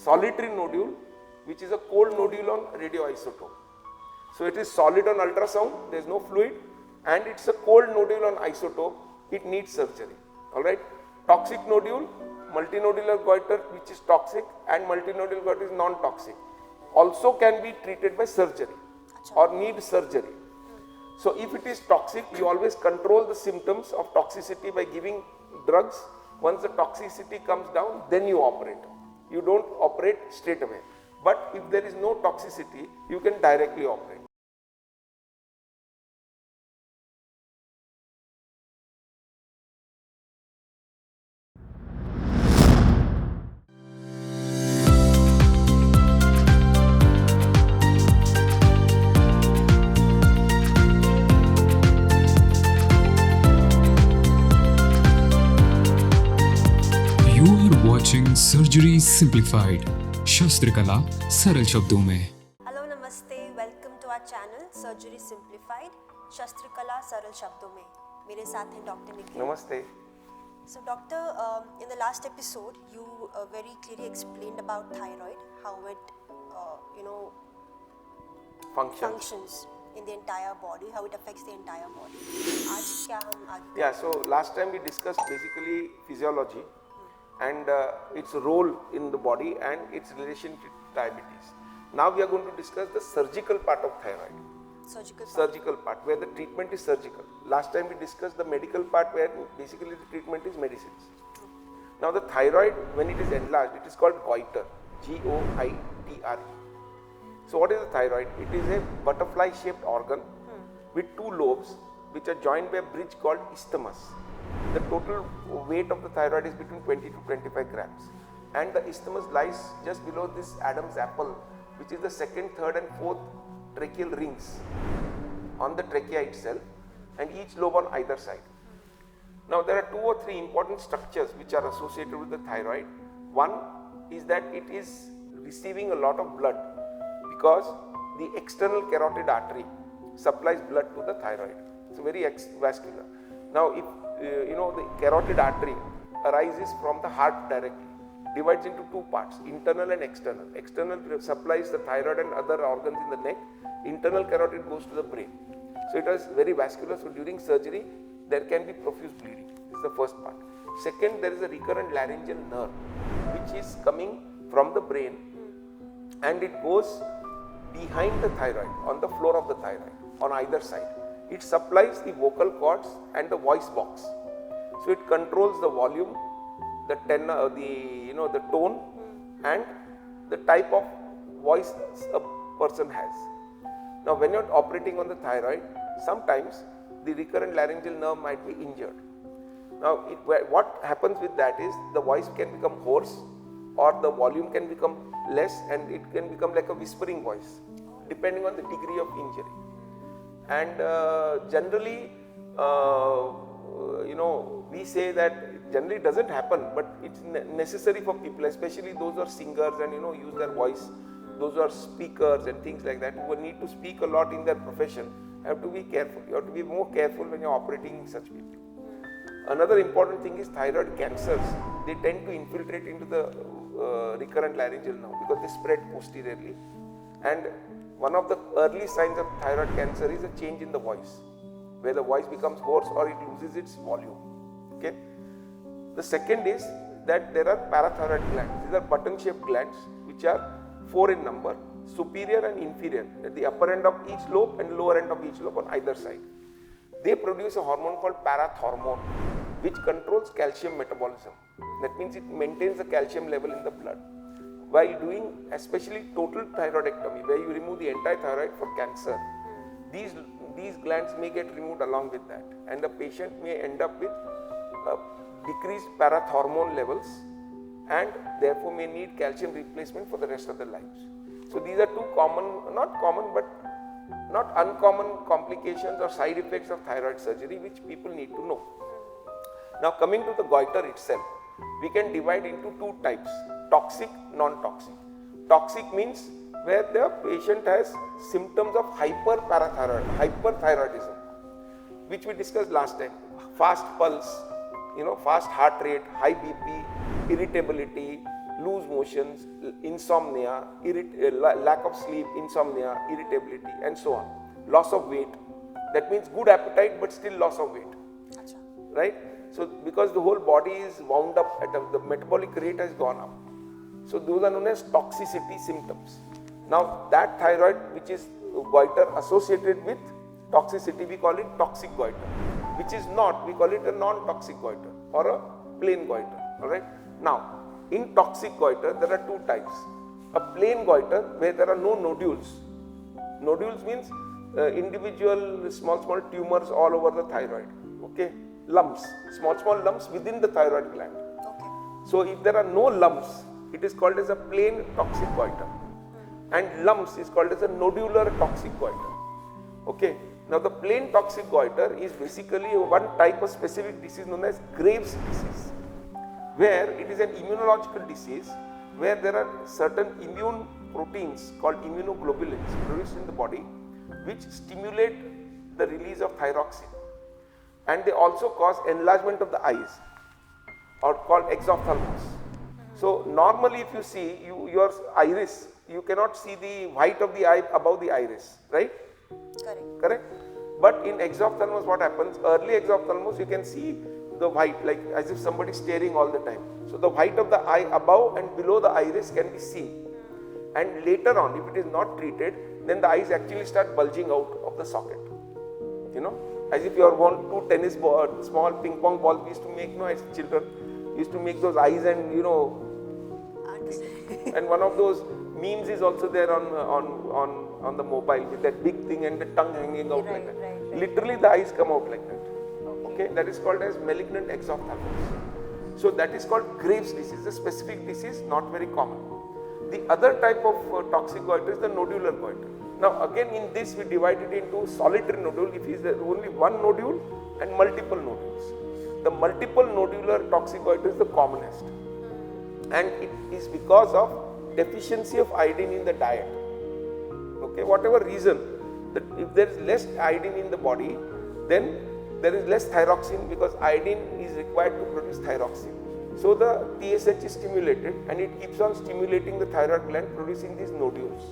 solitary nodule, which is a cold nodule on radioisotope. So it is solid on ultrasound, there is no fluid, and it's a cold nodule on isotope, it needs surgery. Alright. Toxic nodule, multinodular goiter which is toxic, and multinodular goiter is non-toxic, also can be treated by surgery or need surgery. So if it is toxic, you always control the symptoms of toxicity by giving drugs. Once the toxicity comes down, then you operate. You don't operate straight away. But if there is no toxicity, you can directly operate. Surgeries simplified, शस्त्र कला सरल शब्दों में. Hello नमस्ते, welcome to our channel surgery simplified, शस्त्र कला सरल शब्दों में. मेरे साथ हैं डॉक्टर निखिल. नमस्ते. So doctor, in the last episode you very clearly explained about thyroid, how it functions in the entire body, how it affects the entire body. आज क्या हम आगे? Yeah, so last time we discussed basically physiology and its role in the body and its relation to diabetes. Now we are going to discuss the surgical part of thyroid. Surgical part where the treatment is surgical. Last time we discussed the medical part where basically the treatment is medicines. Now the thyroid, when it is enlarged, it is called goiter, G-O-I-T-R-E. So what is the thyroid? It is a butterfly shaped organ with two lobes which are joined by a bridge called isthmus. The total weight of the thyroid is between 20 to 25 grams, and the isthmus lies just below this Adam's apple, which is the second, third and fourth tracheal rings on the trachea itself, and each lobe on either side. Now there are two or three important structures which are associated with the thyroid. One is that it is receiving a lot of blood because the external carotid artery supplies blood to the thyroid. It's very vascular. Now if the carotid artery arises from the heart directly, divides into two parts, internal and external. External supplies the thyroid and other organs in the neck. Internal carotid goes to the brain. So it is very vascular. So during surgery, there can be profuse bleeding. This is the first part. Second, there is a recurrent laryngeal nerve which is coming from the brain and it goes behind the thyroid, on the floor of the thyroid, on either side. It supplies the vocal cords and the voice box. So it controls the volume, the tenor, the tone, and the type of voice a person has. Now, when you're operating on the thyroid, sometimes the recurrent laryngeal nerve might be injured. Now, what happens with that is the voice can become hoarse, or the volume can become less, and it can become like a whispering voice, depending on the degree of injury. And generally, we say that generally it doesn't happen, but it's necessary for people, especially those who are singers and use their voice, those who are speakers and things like that, who need to speak a lot in their profession, have to be careful. You have to be more careful when you're operating such people. Another important thing is thyroid cancers. They tend to infiltrate into the recurrent laryngeal nerve because they spread posteriorly, and one of the early signs of thyroid cancer is a change in the voice, where the voice becomes hoarse or it loses its volume. Okay. The second is that there are parathyroid glands. These are button-shaped glands which are 4 in number, superior and inferior, at the upper end of each lobe and lower end of each lobe on either side. They produce a hormone called parathormone, which controls calcium metabolism. That means it maintains the calcium level in the blood. While doing especially total thyroidectomy, where you remove the entire thyroid for cancer, these glands may get removed along with that, and the patient may end up with decreased parathormone levels and therefore may need calcium replacement for the rest of their lives. So these are two not uncommon complications or side effects of thyroid surgery which people need to know. Now coming to the goiter itself, we can divide into two types: toxic, non-toxic. Toxic means where the patient has symptoms of hyperthyroidism, which we discussed last time. Fast pulse, fast heart rate, high BP, irritability, loose motions, insomnia, lack of sleep, insomnia, irritability, and so on. Loss of weight. That means good appetite but still loss of weight. अच्छा. Right? So because the whole body is wound up at the metabolic rate has gone up. So those are known as toxicity symptoms. Now that thyroid which is goiter associated with toxicity, we call it toxic goiter. Which is not, we call it a non-toxic goiter or a plain goiter. Alright? Now in toxic goiter there are two types. A plain goiter where there are no nodules. Nodules means individual small tumors all over the thyroid. Okay? Lumps, small lumps within the thyroid gland. Okay. So if there are no lumps, it is called as a plain toxic goiter. And lumps is called as a nodular toxic goiter. Okay. Now the plain toxic goiter is basically one type of specific disease known as Graves' disease, where it is an immunological disease where there are certain immune proteins called immunoglobulins produced in the body which stimulate the release of thyroxine, and they also cause enlargement of the eyes or called exophthalmos. So normally if you see your iris, you cannot see the white of the eye above the iris, right? Correct? But in exophthalmos what happens, early exophthalmos you can see the white like as if somebody is staring all the time. So the white of the eye above and below the iris can be seen, and later on if it is not treated, then the eyes actually start bulging out of the socket. You know, as if you are two tennis ball, small ping pong balls we used to make, as children, used to make those eyes, and and one of those memes is also there on the mobile with that big thing and the tongue hanging out like that. Right. Literally the eyes come out like that. Okay, that is called as malignant exophthalmos. So that is called Graves' disease, a specific disease, not very common. The other type of toxic goiter is the nodular goiter. Now again in this we divide it into solitary nodule if is there only one nodule and multiple nodules. The multiple nodular toxic goiter is the commonest, and it is because of deficiency of iodine in the diet. Okay, whatever reason, that if there is less iodine in the body, then there is less thyroxine because iodine is required to produce thyroxine. So the TSH is stimulated and it keeps on stimulating the thyroid gland producing these nodules.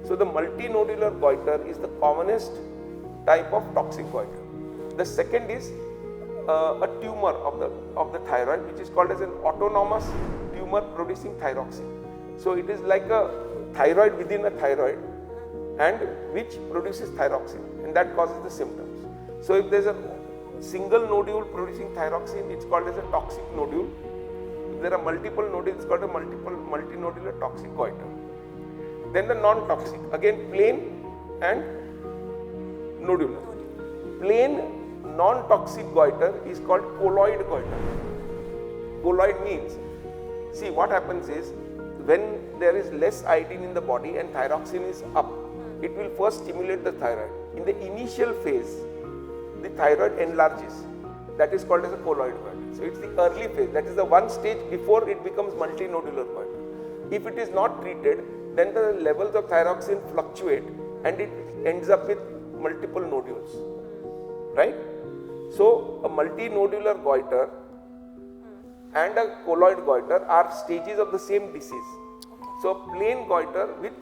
So the multinodular goiter is the commonest type of toxic goiter. The second is a tumor of the thyroid which is called as an autonomous tumor producing thyroxine. So it is like a thyroid within a thyroid and which produces thyroxine, and that causes the symptoms. So if there is a single nodule producing thyroxine, it's called as a toxic nodule. If there are multiple nodules, it's called a multinodular toxic goiter. Then the non-toxic, again plain and nodular. Plain non-toxic goiter is called colloid goiter. Colloid means, see what happens is, when there is less iodine in the body and thyroxine is up, it will first stimulate the thyroid. In the initial phase, the thyroid enlarges. That is called as a colloid goiter. So it's the early phase. That is the one stage before it becomes multinodular goiter. If it is not treated, then the levels of thyroxine fluctuate and it ends up with multiple nodules. Right? So a multinodular goiter and a colloid goiter are stages of the same disease. So a plain goiter with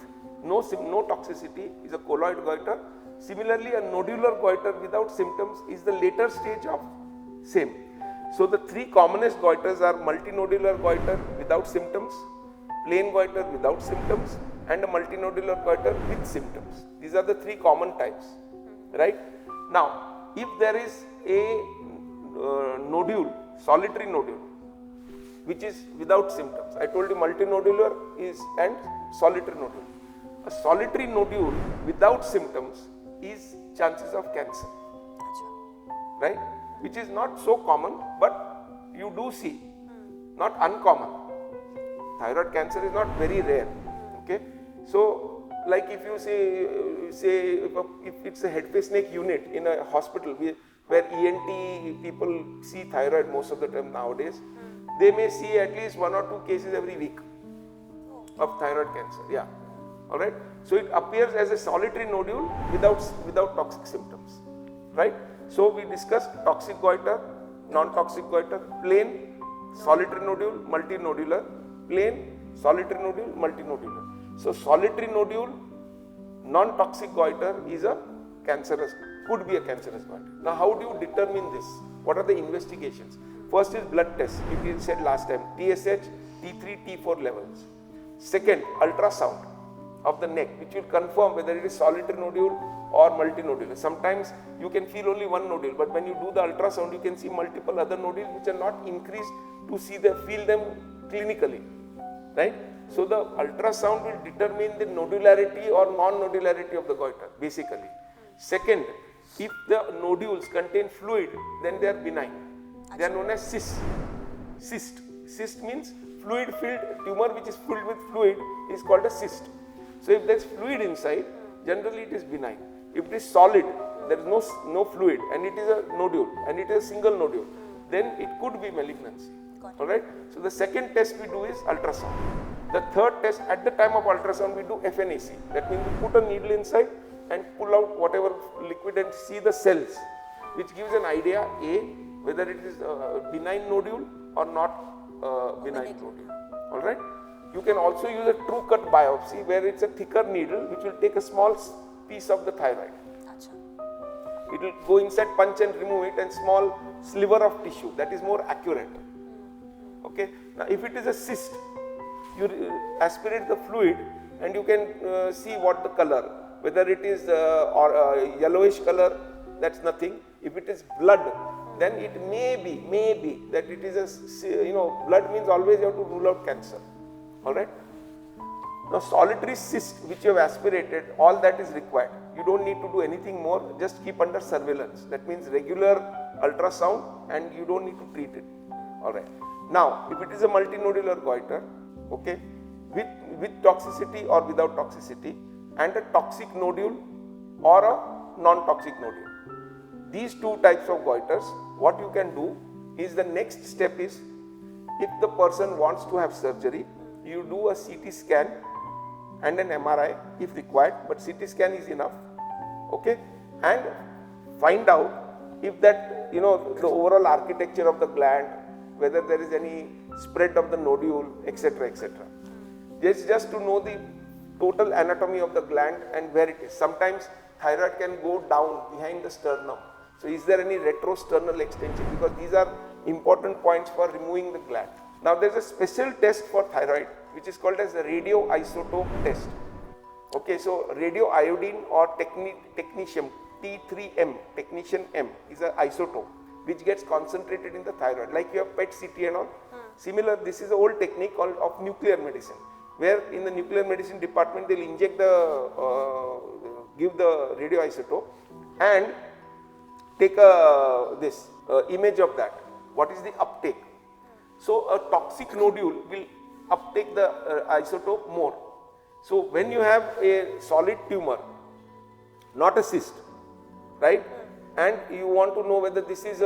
no toxicity is a colloid goiter. Similarly, a nodular goiter without symptoms is the later stage of same. So the three commonest goiters are multinodular goiter without symptoms, plain goiter without symptoms, and a multinodular goiter with symptoms. These are the three common types. Right? Now, if there is a nodule, solitary nodule, which is without symptoms, I told you multinodular is and solitary nodule. A solitary nodule without symptoms is chances of cancer, right? Which is not so common, but you do see, not uncommon. Thyroid cancer is not very rare, okay? So, like if you say if it's a head face neck unit in a hospital where ENT people see thyroid most of the time nowadays, they may see at least 1 or 2 cases every week of thyroid cancer. Yeah. Alright. So it appears as a solitary nodule without toxic symptoms. Right. So we discussed toxic goiter, non-toxic goiter, plain, solitary nodule, multinodular. plain, solitary nodule, multinodular. So solitary nodule, non-toxic goiter is a cancerous, could be a cancerous goiter. Now how do you determine this? What are the investigations? First is blood test, we said last time, TSH, T3, T4 levels. Second, ultrasound of the neck, which will confirm whether it is solitary nodule or multinodular. Sometimes you can feel only one nodule, but when you do the ultrasound, you can see multiple other nodules which are not increased to feel them clinically, right? So the ultrasound will determine the nodularity or non-nodularity of the goiter, basically. Second, if the nodules contain fluid, then they are benign. They are known as cysts. Cyst means fluid-filled tumor which is filled with fluid is called a cyst. So if there is fluid inside, generally it is benign. If it is solid, there is no fluid and it is a nodule and it is a single nodule, then it could be malignancy. Alright? So the second test we do is ultrasound. The third test, at the time of ultrasound, we do FNAC. That means we put a needle inside and pull out whatever liquid and see the cells, which gives an idea, A, whether it is a benign nodule or not benign nodule. Alright? You can also use a true cut biopsy where it's a thicker needle which will take a small piece of the thyroid. It will go inside, punch and remove it, and small sliver of tissue. That is more accurate. Okay. Now if it is a cyst, you aspirate the fluid and you can see what the color, whether it is yellowish color, that's nothing. If it is blood, then it may be that it is a, blood means always you have to rule out cancer. Alright. Now solitary cyst which you have aspirated, all that is required. You don't need to do anything more, just keep under surveillance. That means regular ultrasound and you don't need to treat it. Alright. Now if it is a multinodular goiter, okay, with toxicity or without toxicity, and a toxic nodule or a non-toxic nodule. These two types of goiters, what you can do is, the next step is, if the person wants to have surgery, you do a CT scan and an MRI if required, but CT scan is enough, okay, and find out if that, the overall architecture of the gland, whether there is any spread of the nodule, etc., etc. This is just to know the total anatomy of the gland and where it is. Sometimes thyroid can go down behind the sternum. So is there any retrosternal extension? Because these are important points for removing the gland. Now there is a special test for thyroid which is called as the radioisotope test. Okay, so radioiodine or technetium T3M, technetium M is an isotope which gets concentrated in the thyroid, like you have PET CT and all. Similar, this is an old technique called of nuclear medicine, where in the nuclear medicine department they will inject give the radioisotope and take this image of that. What is the uptake? So a toxic nodule will uptake the isotope more. So when you have a solid tumor, not a cyst, right? And you want to know whether this is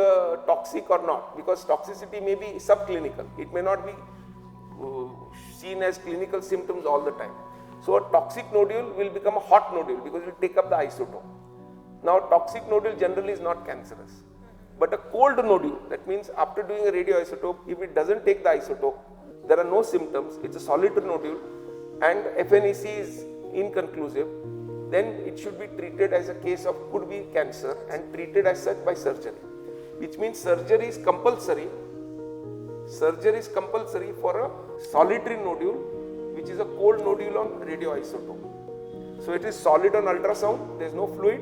toxic or not, because toxicity may be subclinical. It may not be seen as clinical symptoms all the time. So a toxic nodule will become a hot nodule because it will take up the isotope. Now toxic nodule generally is not cancerous. But a cold nodule, that means after doing a radioisotope, if it doesn't take the isotope, there are no symptoms, it's a solitary nodule and FNAC is inconclusive, then it should be treated as a case of could be cancer and treated as such by surgery. Which means surgery is compulsory. Surgery is compulsory for a solitary nodule which is a cold nodule on radioisotope. So it is solid on ultrasound, there is no fluid,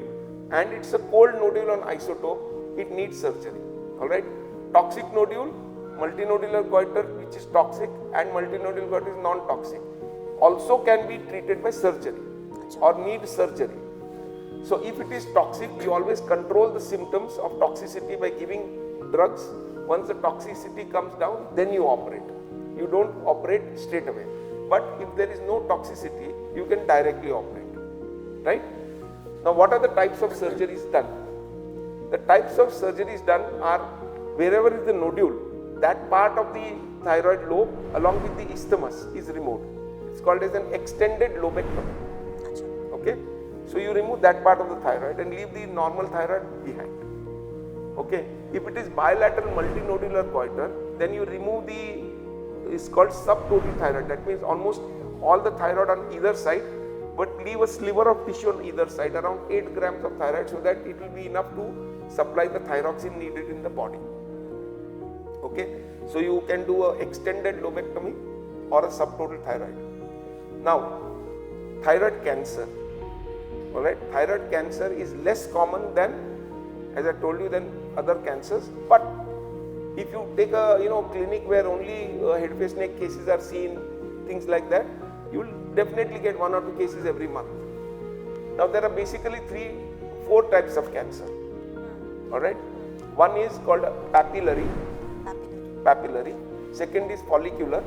and it's a cold nodule on isotope, it needs surgery. Alright. Toxic nodule, multinodular goiter which is toxic, and multinodular goiter is non-toxic, also can be treated by surgery or need surgery. So if it is toxic, you always control the symptoms of toxicity by giving drugs. Once the toxicity comes down, then you operate. You don't operate straight away. But if there is no toxicity, you can directly operate. Right? Now what are the types of surgeries done? The types of surgeries done are, wherever is the nodule, that part of the thyroid lobe along with the isthmus is removed. It's called as an extended lobectomy. Okay? So you remove that part of the thyroid and leave the normal thyroid behind. Okay? If it is bilateral multinodular goiter, then you remove the is called subtotal thyroid. That means almost all the thyroid on either side, but leave a sliver of tissue on either side, around 8 grams of thyroid, so that it will be enough to supply the thyroxine needed in the body. Okay, so you can do a extended lobectomy or a subtotal thyroid. Now, thyroid cancer. Alright, thyroid cancer is less common than, as I told you, than other cancers. But if you take a clinic where only head, face, neck cases are seen, things like that, you will definitely get 1 or 2 cases every month. Now there are basically 3-4 types of cancer. Alright, one is called papillary. Second is follicular.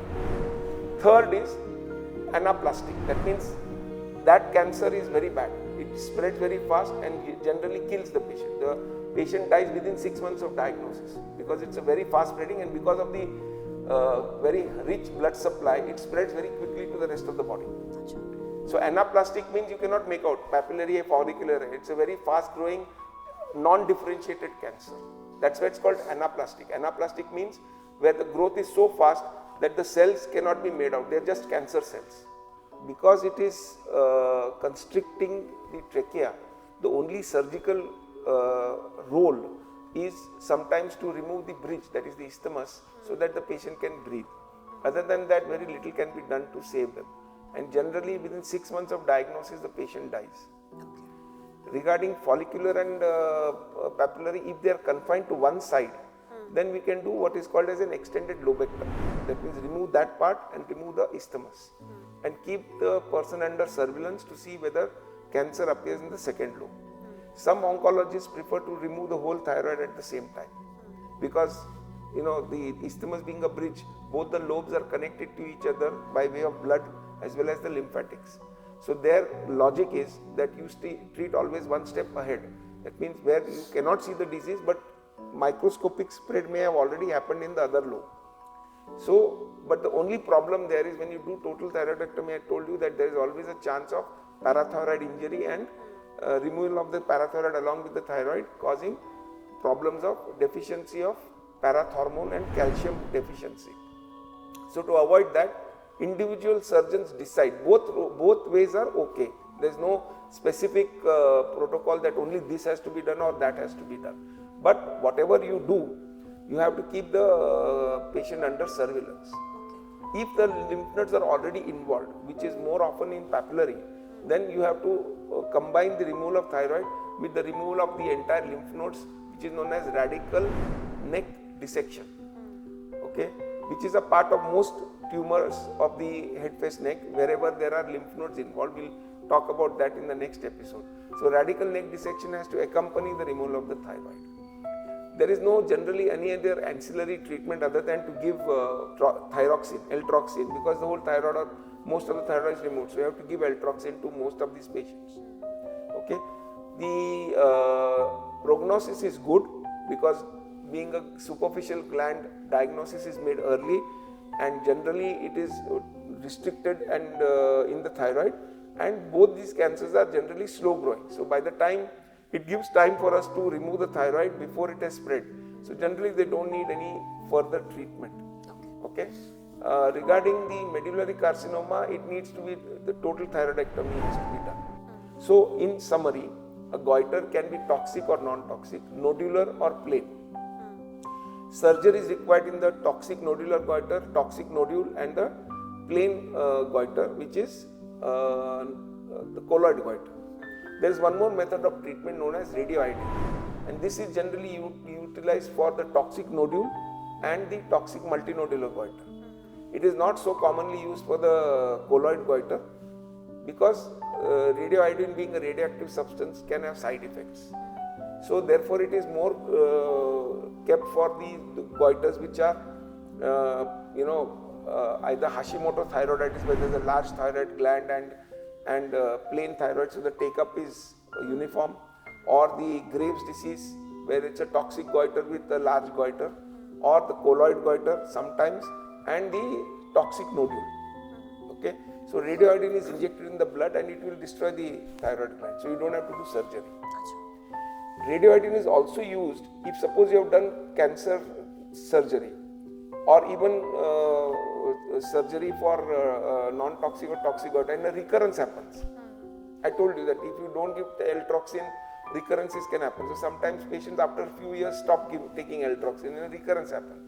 Third is anaplastic. That means that cancer is very bad. It spreads very fast and generally kills the patient. The patient dies within 6 months of diagnosis because it's a very fast spreading, and because of the very rich blood supply, it spreads very quickly to the rest of the body. So anaplastic means you cannot make out papillary, follicular. It's a very fast growing, non-differentiated cancer. That's why it's called anaplastic. Anaplastic means where the growth is so fast that the cells cannot be made out. They are just cancer cells. Because it is constricting the trachea, the only surgical role is sometimes to remove the bridge, that is the isthmus, so that the patient can breathe. Other than that, very little can be done to save them. And generally within 6 months of diagnosis, the patient dies. Regarding follicular and papillary, if they are confined to one side, then we can do what is called as an extended lobectomy. That means remove that part and remove the isthmus and keep the person under surveillance to see whether cancer appears in the second lobe. Some oncologists prefer to remove the whole thyroid at the same time because the isthmus being a bridge, both the lobes are connected to each other by way of blood as well as the lymphatics. So their logic is that you treat always one step ahead. That means where you cannot see the disease, but microscopic spread may have already happened in the other lobe. So, but the only problem there is when you do total thyroidectomy, I told you that there is always a chance of parathyroid injury and removal of the parathyroid along with the thyroid, causing problems of deficiency of parathormone and calcium deficiency. So to avoid that, individual surgeons decide. Both ways are okay. There is no specific protocol that only this has to be done or that has to be done. But whatever you do, you have to keep the patient under surveillance. If the lymph nodes are already involved, which is more often in papillary, then you have to combine the removal of thyroid with the removal of the entire lymph nodes, which is known as radical neck dissection. Okay, which is a part of most tumors of the head, face, neck. Wherever there are lymph nodes involved, we'll talk about that in the next episode. So radical neck dissection has to accompany the removal of the thyroid. There is no generally any other ancillary treatment other than to give thyroxine, L-troxine, because the whole thyroid or most of the thyroid is removed. So you have to give L-troxine to most of these patients. Okay, the prognosis is good because being a superficial gland, diagnosis is made early, and generally it is restricted and in the thyroid, and both these cancers are generally slow growing. So by the time it gives time for us to remove the thyroid before it has spread. So generally they don't need any further treatment. Okay. Regarding the medullary carcinoma, it needs to be, the total thyroidectomy has to be done. So in summary, a goiter can be toxic or non-toxic, nodular or plain. Surgery is required in the toxic nodular goiter, toxic nodule, and the plain goiter, which is the colloid goiter. There is one more method of treatment known as radioiodine, and this is generally utilized for the toxic nodule and the toxic multinodular goiter. It is not so commonly used for the colloid goiter because radioiodine, being a radioactive substance, can have side effects. So therefore it is more kept for the goiters which are either Hashimoto thyroiditis, where there is a large thyroid gland and plain thyroid, so the take-up is uniform, or the Graves' disease, where it's a toxic goiter with a large goiter, or the colloid goiter sometimes, and the toxic nodule. Okay, so radioiodine is injected in the blood and it will destroy the thyroid gland, so you don't have to do surgery. Radioiodine is also used if suppose you have done cancer surgery or even surgery for non-toxic or toxic gout and a recurrence happens. I told you that if you don't give L-toxin, recurrences can happen. So sometimes patients after a few years stop taking L-toxin and a recurrence happens.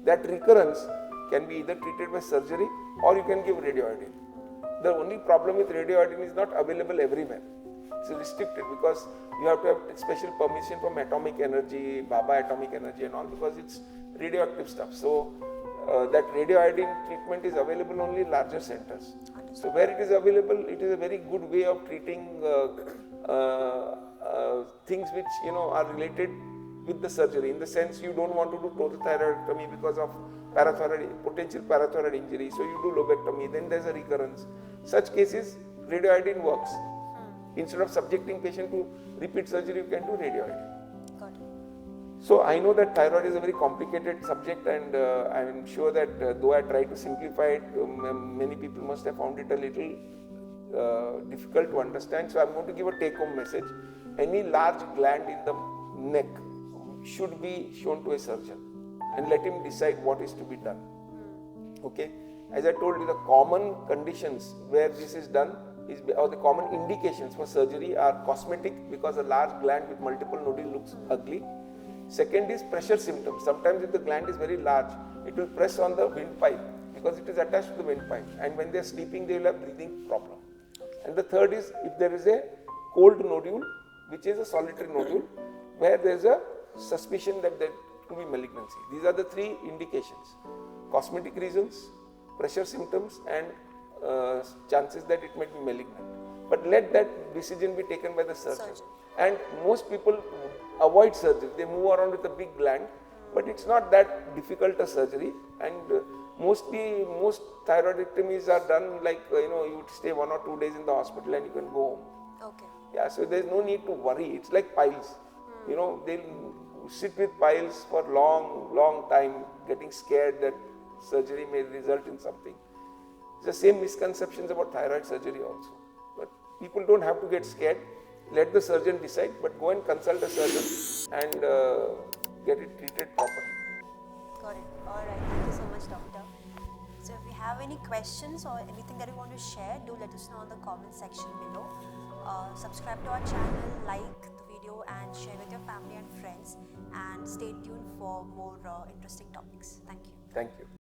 That recurrence can be either treated by surgery or you can give radioiodine. The only problem with radioiodine is not available everywhere. It's restricted because you have to have special permission from Atomic Energy, Baba Atomic Energy and all, because it's radioactive stuff. So that radioiodine treatment is available only in larger centers. So where it is available, it is a very good way of treating things which are related with the surgery. In the sense, you don't want to do total thyroidectomy because of potential parathyroid injury, so you do lobectomy, then there's a recurrence. Such cases, radioiodine works. Instead of subjecting patient to repeat surgery, you can do radioiodine. Got it. So I know that thyroid is a very complicated subject, and I am sure that though I try to simplify it, many people must have found it a little difficult to understand. So I am going to give a take-home message. Any large gland in the neck should be shown to a surgeon and let him decide what is to be done. Okay? As I told you, the common conditions where this is done or the common indications for surgery are cosmetic, because a large gland with multiple nodules looks ugly. Second is pressure symptoms. Sometimes if the gland is very large, it will press on the windpipe because it is attached to the windpipe, and when they are sleeping they will have breathing problem. And the third is if there is a cold nodule, which is a solitary nodule, where there is a suspicion that there could be malignancy. These are the three indications: cosmetic reasons, pressure symptoms, and chances that it might be malignant. But let that decision be taken by the surgeon. And most people avoid surgery. They move around with a big gland, but it's not that difficult a surgery. And most thyroidectomies are done like, you would stay 1 or 2 days in the hospital and you can go home. Okay. Yeah, so there's no need to worry. It's like piles. They'll sit with piles for long time, getting scared that surgery may result in something. It's the same misconceptions about thyroid surgery also. But people don't have to get scared. Let the surgeon decide, but go and consult a surgeon and get it treated properly. Got it. Alright, thank you so much, doctor. So if you have any questions or anything that you want to share, do let us know in the comment section below. Subscribe to our channel, like the video and share with your family and friends, and stay tuned for more interesting topics. Thank you. Thank you.